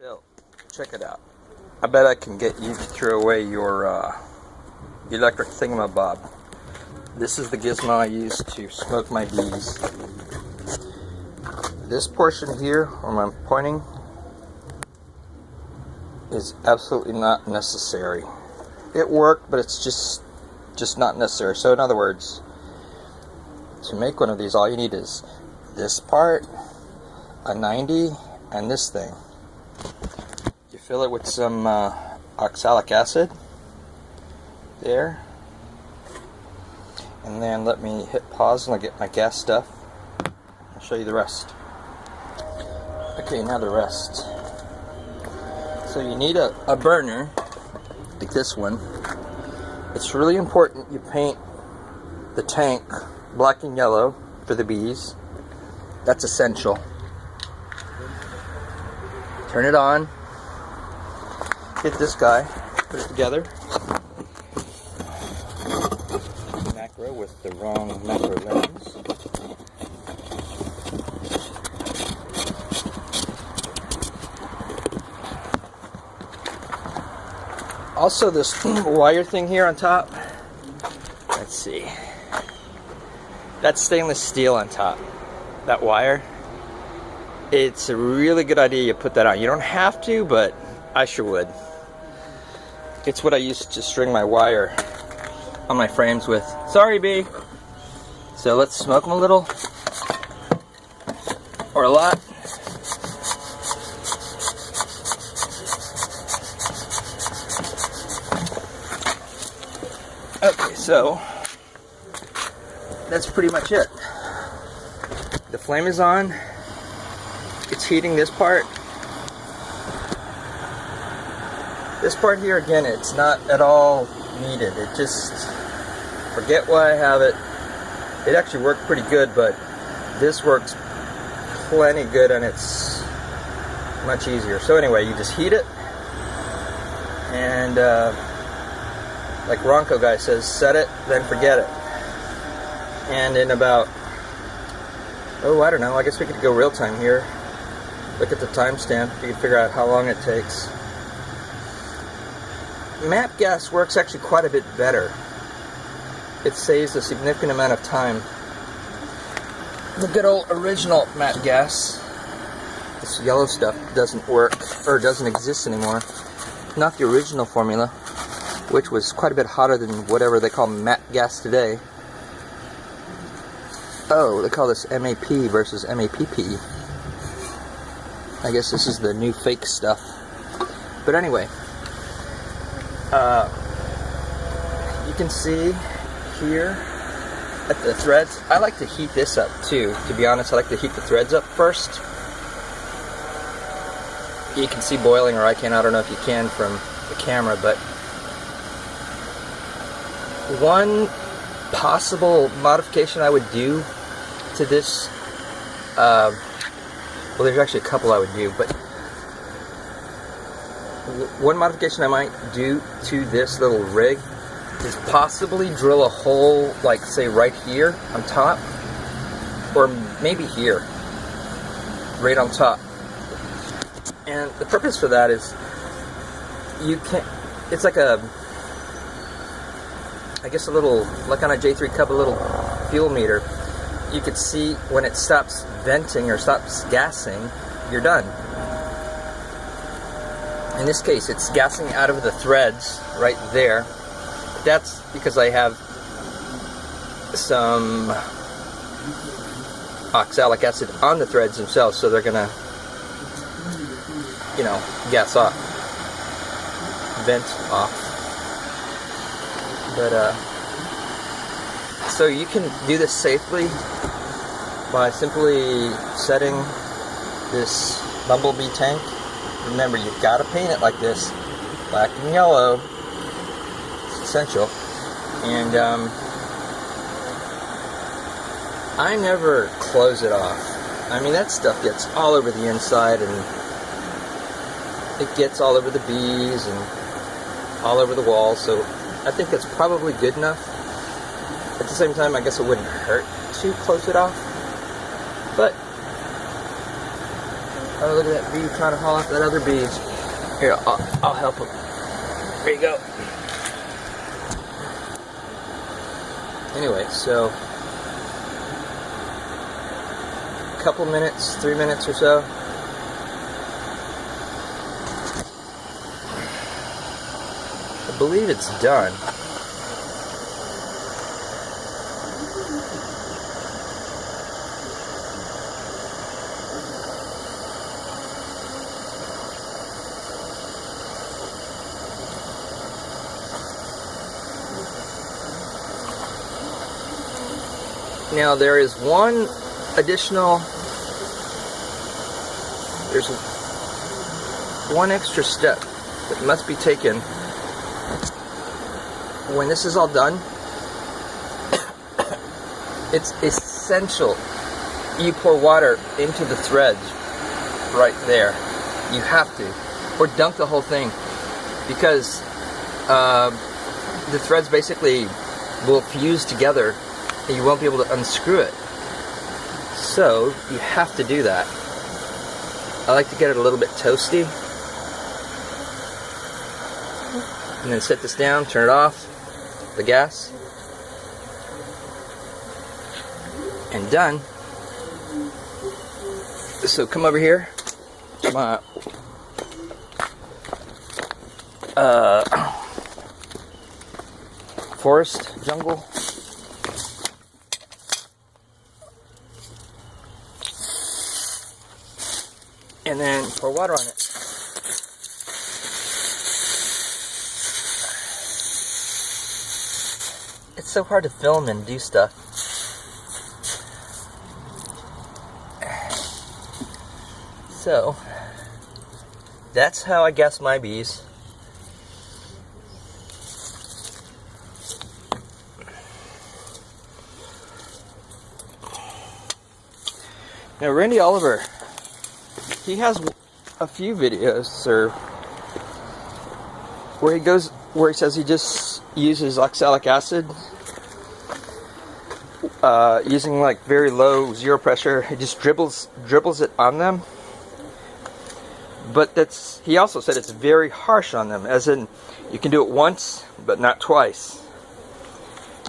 Bill, check it out. I bet I can get you to throw away your electric thingamabob. This is the gizmo I use to smoke my bees. This portion here, where I'm pointing, is absolutely not necessary. It worked, but it's just not necessary. So in other words, to make one of these, all you need is this part, a 90, and this thing. You fill it with some oxalic acid there, and then let me hit pause and I'll get my gas stuff. I'll show you the rest. Okay, now the rest. So you need a burner like this one. It's really important you paint the tank black and yellow for the bees. That's essential. Turn it on. Hit this guy. Put it together. Macro with the wrong macro lens. Also, this wire thing here on top. Let's see. That's stainless steel on top. That wire. It's a really good idea you put that on. You don't have to, but I sure would. It's what I used to string my wire on my frames with. Sorry, bee. So let's smoke them a little. Or a lot. Okay, so that's pretty much it. The flame is on. It's heating this part. This part here, again, it's not at all needed. It just, forget why I have it. It actually worked pretty good, but this works plenty good and it's much easier. So anyway, you just heat it, and like Ronco guy says, set it, then forget it. And in about, I don't know, I guess we could go real time here. Look at the timestamp, you can figure out how long it takes. MAPP gas works actually quite a bit better. It saves a significant amount of time. The good old original MAPP gas, this yellow stuff, doesn't work, or doesn't exist anymore. Not the original formula, which was quite a bit hotter than whatever they call MAPP gas today. Oh, they call this MAP versus MAPP. I guess this is the new fake stuff. But anyway, you can see here at the threads, I like to heat this up too. To be honest, I like to heat the threads up first. You can see boiling, or I can, I don't know if you can from the camera, but one possible modification I would do to this, well, there's actually a couple I would do, but one modification I might do to this little rig is possibly drill a hole, like say right here on top, or maybe here, right on top. And the purpose for that is you can't, it's like a, I guess a little, like on a J3 Cub, a little fuel meter. You could see when it stops venting or stops gassing, you're done. In this case, it's gassing out of the threads right there. That's because I have some oxalic acid on the threads themselves, so they're gonna, you know, gas off, vent off. But so you can do this safely by simply setting this bumblebee tank. Remember, you've got to paint it like this, black and yellow. It's essential. And I never close it off. I mean, that stuff gets all over the inside, and it gets all over the bees and all over the walls. So I think that's probably good enough. At the same time, I guess it wouldn't hurt to close it off. But Oh, look at that bee trying to haul off that other bee. Here, I'll help him. There you go. Anyway, so a couple minutes, 3 minutes or so. I believe it's done. Now there is one additional, there's one extra step that must be taken when this is all done. It's essential you pour water into the threads right there. You have to, or dunk the whole thing, because the threads basically will fuse together and you won't be able to unscrew it. So you have to do that. I like to get it a little bit toasty. And then set this down, turn it off, the gas. And done. So come over here to my forest jungle. And then pour water on it. It's so hard to film and do stuff. So, that's how I gas my bees. Now, Randy Oliver, he has a few videos where he says he just uses oxalic acid using like very low zero pressure. He just dribbles it on them. But he also said it's very harsh on them, as in you can do it once but not twice.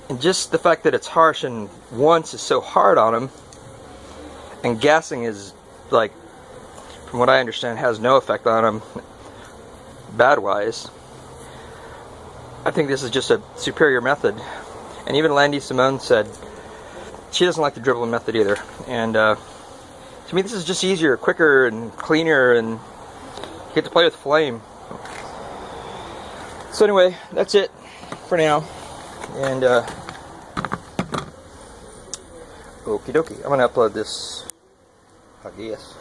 And just the fact that it's harsh and once is so hard on them, and gassing is, like, from what I understand, has no effect on them bad-wise. I think this is just a superior method. And even Landy Simone said she doesn't like the dribbling method either. And to me, this is just easier, quicker, and cleaner, and you get to play with flame. So anyway, that's it for now. And okie dokie, I'm gonna upload this, I guess.